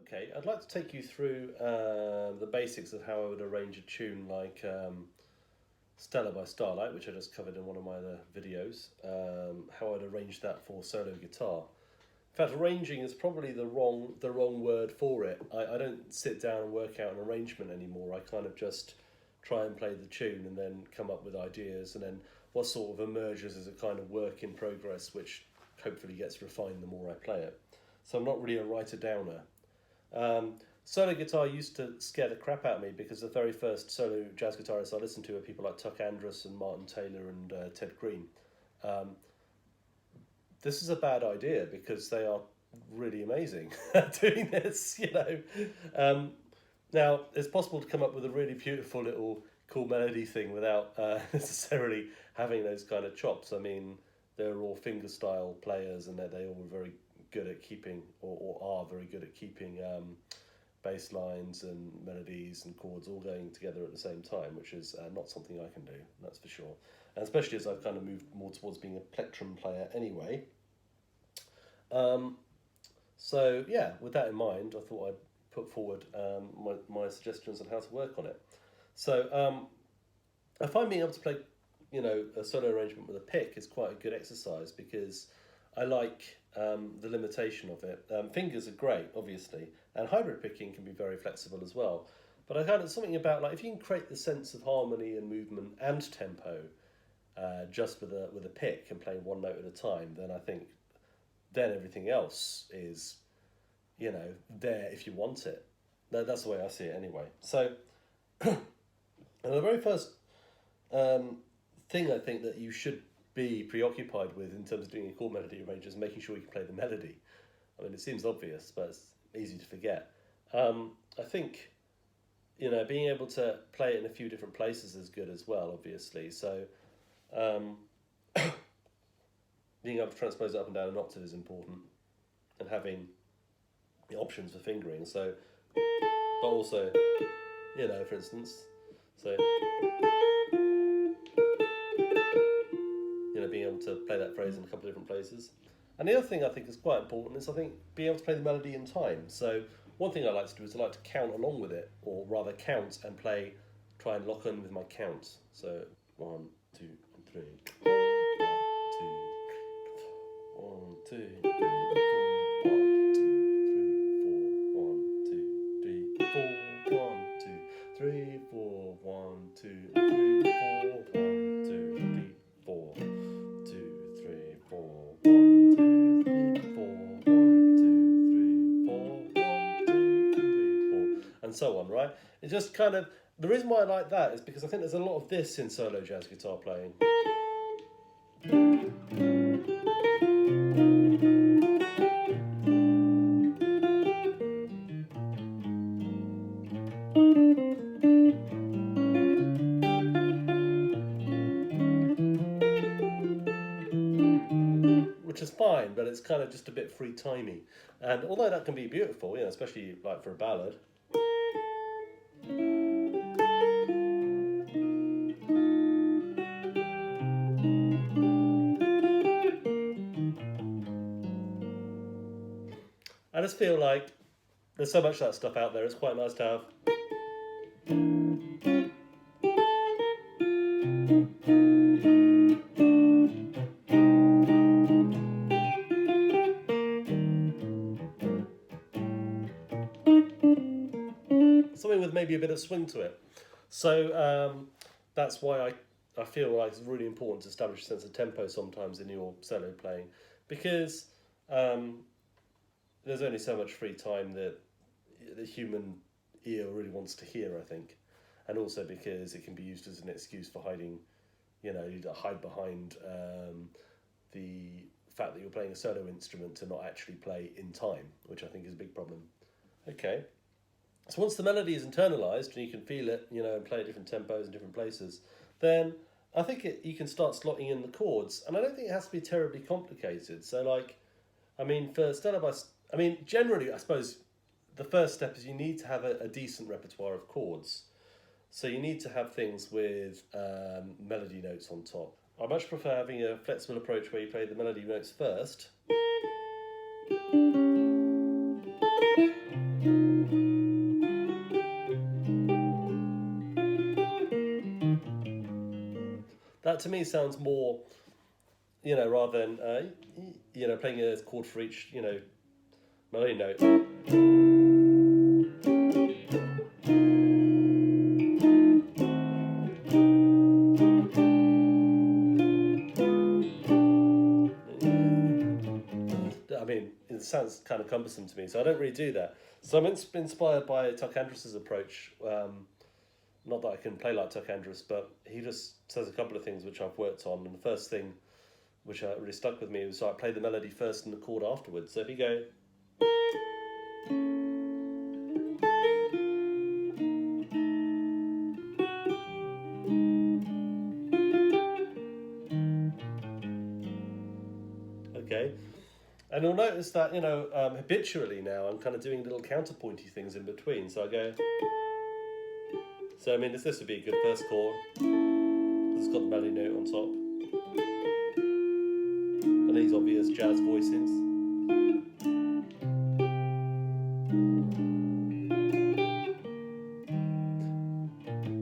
Okay, I'd like to take you through the basics of how I would arrange a tune like Stella by Starlight, which I just covered in one of my other videos, how I'd arrange that for solo guitar. In fact, arranging is probably the wrong word for it. I don't sit down and work out an arrangement anymore. I kind of just try and play the tune and then come up with ideas, and then what sort of emerges as a kind of work in progress, which hopefully gets refined the more I play it. So I'm not really a writer-downer. Solo guitar used to scare the crap out of me because the very first solo jazz guitarists I listened to were people like Tuck Andrus and Martin Taylor and Ted Green. This is a bad idea because they are really amazing at doing this, you know. Now, it's possible to come up with a really beautiful little cool melody thing without necessarily having those kind of chops. I mean, they're all fingerstyle players and they all were very good at keeping, or are very good at keeping bass lines and melodies and chords all going together at the same time, which is not something I can do, that's for sure. And especially as I've kind of moved more towards being a plectrum player anyway. So yeah, with that in mind, I thought I'd put forward my suggestions on how to work on it. So I find being able to play, you know, a solo arrangement with a pick is quite a good exercise because I like the limitation of it. Fingers are great, obviously, and hybrid picking can be very flexible as well. But I kind of something about, like, if you can create the sense of harmony and movement and tempo just with a pick and playing one note at a time, then I think then everything else is, you know, there if you want it. That's the way I see it anyway. So and the very first thing I think that you should be preoccupied with in terms of doing a chord melody arrangement is making sure you can play the melody. I mean, it seems obvious, but it's easy to forget. I think, you know, being able to play it in a few different places is good as well, obviously. So being able to transpose it up and down an octave is important, and having the options for fingering. So, but also, you know, for instance, so, you know, being able to play that phrase in a couple of different places. And the other thing I think is quite important is, I think, being able to play the melody in time. So one thing I like to do is I like to count along with it, or rather count and play, try and lock in with my counts. So 1, 2, 3, 1, 2, 3, 4, 1, 2, 3, 4, 1, 2, 3, 4, 1, 2, 3, 4, 1, 2, 3, 4, 1, 2, 3, 4, 1, 2, 3, 4, 1, 2, 3, 4, and so on, right? It's just kind of, the reason why I like that is because I think there's a lot of this in solo jazz guitar playing. Which is fine, but it's kind of just a bit free-timey. And although that can be beautiful, you know, especially like for a ballad. I just feel like there's so much of that stuff out there, it's quite nice to have. Something with maybe a bit of swing to it. So that's why I feel like it's really important to establish a sense of tempo sometimes in your solo playing, because there's only so much free time that the human ear really wants to hear, I think. And also because it can be used as an excuse for hiding, you know, you hide behind the fact that you're playing a solo instrument to not actually play in time, which I think is a big problem. Okay. So once the melody is internalized and you can feel it, you know, and play at different tempos in different places, then I think you can start slotting in the chords. And I don't think it has to be terribly complicated. So, like, I mean, for Stella by, I mean, generally, I suppose the first step is you need to have a decent repertoire of chords. So you need to have things with melody notes on top. I much prefer having a flexible approach where you play the melody notes first, that to me sounds more, rather than playing a chord for each melody note. I mean, it sounds kind of cumbersome to me, so I don't really do that. So I'm inspired by Tuck Andrus's approach. Not that I can play like Tuck Andrus, but he just says a couple of things which I've worked on. And the first thing which really stuck with me was I play the melody first and the chord afterwards. So if you go. Okay. And you'll notice that, habitually now I'm kind of doing little counterpointy things in between. So I go. So, I mean, this would be a good first chord. It's got the melody note on top. And these obvious jazz voicings.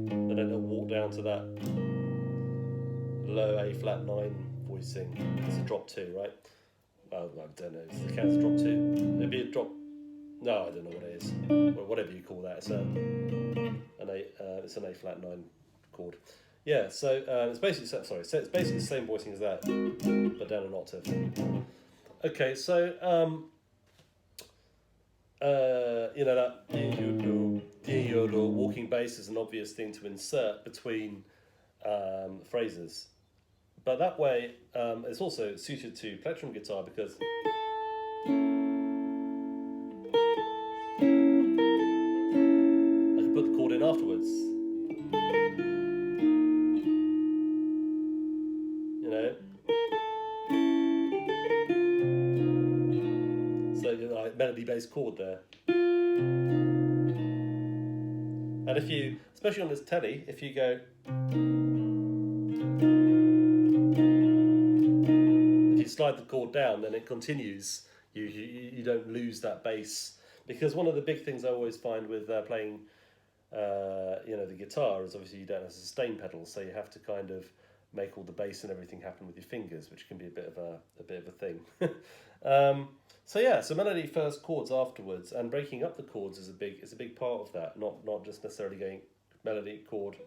And then it'll walk down to that low A flat 9 voicing. It's a drop 2, right? Well, I don't know. Is the count as drop 2? It'd be a drop. No, I don't know what it is. Well, whatever you call that. It's it's an A flat 9 chord. Yeah. So it's basically So it's basically the same voicing as that, but down an octave. Okay. So that walking bass is an obvious thing to insert between phrases. But that way, it's also suited to plectrum guitar because I can put the chord in afterwards. So like melody-based chord there. And if you, especially on this telly, if you go. Slide the chord down, then it continues. You don't lose that bass, because one of the big things I always find with playing, the guitar is obviously you don't have a sustain pedal, so you have to kind of make all the bass and everything happen with your fingers, which can be a bit of a thing. So melody first, chords afterwards, and breaking up the chords is a big part of that. Not just necessarily going melody chord.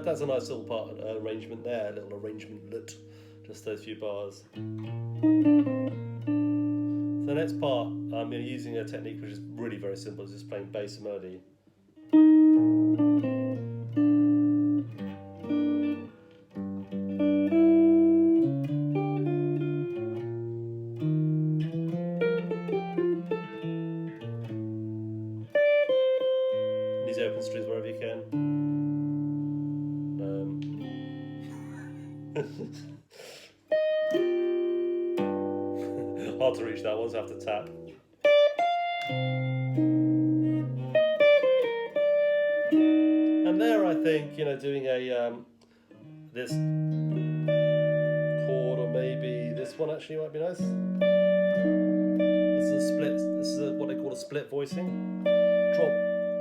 That's a nice little part arrangement there, a little arrangement-lit, just those few bars. So the next part, I'm using a technique which is really very simple, it's just playing bass and melody. These open strings wherever you can. Hard to reach that one, so I have to tap. And there I think, doing a this chord, or maybe this one actually might be nice. This is a split, this is what they call a split voicing. Drop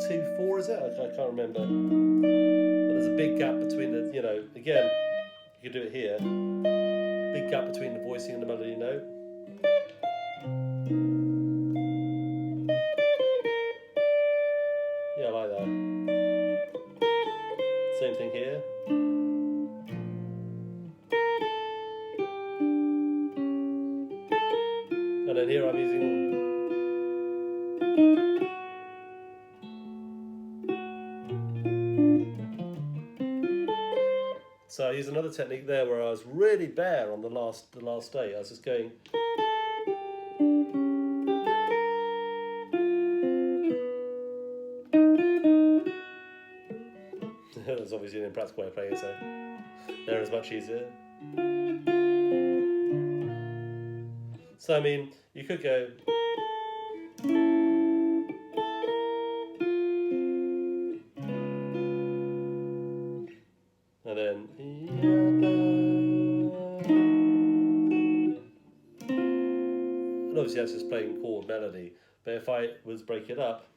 2/4 is it? I can't remember. But there's a big gap between the, again, you could do it here. Big gap between the voicing and the melody note. Yeah, I like that. Same thing here. And then here I'm using. So I used another technique there where I was really bare on the last day. I was just going. That's obviously an impractical way of playing it, so there is much easier. So I mean, you could go. And then. obviously that's just playing chord melody. But if I was break it up,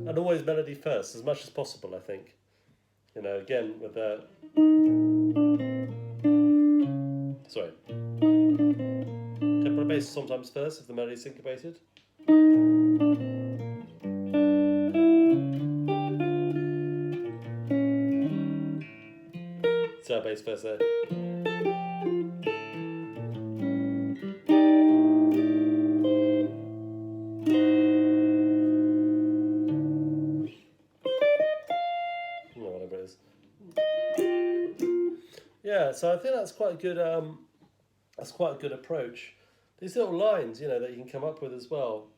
and always melody first as much as possible, I think. You know, again with the sorry, tempo bass sometimes first if the melody is syncopated. So bass first there. Whatever it is. Yeah, so I think that's quite a good. That's quite a good approach. These little lines, you know, that you can come up with as well.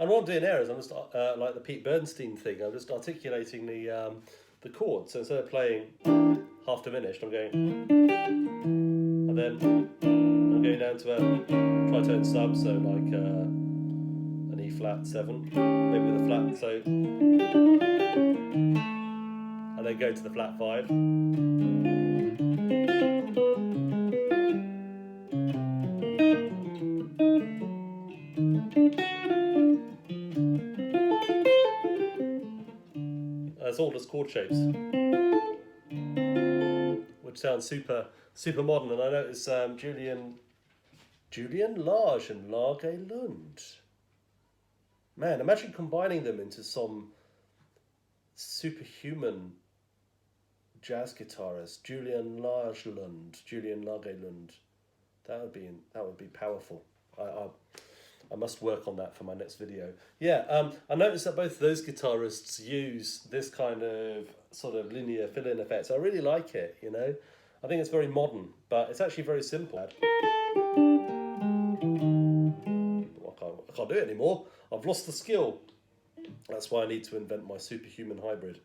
And what I'm doing there is I'm just like the Pete Bernstein thing. I'm just articulating the chord. So instead of playing half diminished, I'm going, and then I'm going down to a tritone sub. So like an E flat 7, maybe with a flat. So, and then go to the flat 5. It's all just chord shapes, which sounds super modern. And I noticed Julian Lage and Lage Lund. Man, imagine combining them into some superhuman jazz guitarist, Julian Lage Lund. That would be powerful. I must work on that for my next video. Yeah, I noticed that both of those guitarists use this kind of sort of linear fill-in effects. I really like it, you know. I think it's very modern, but it's actually very simple. I can't do it anymore. I've lost the skill. That's why I need to invent my superhuman hybrid.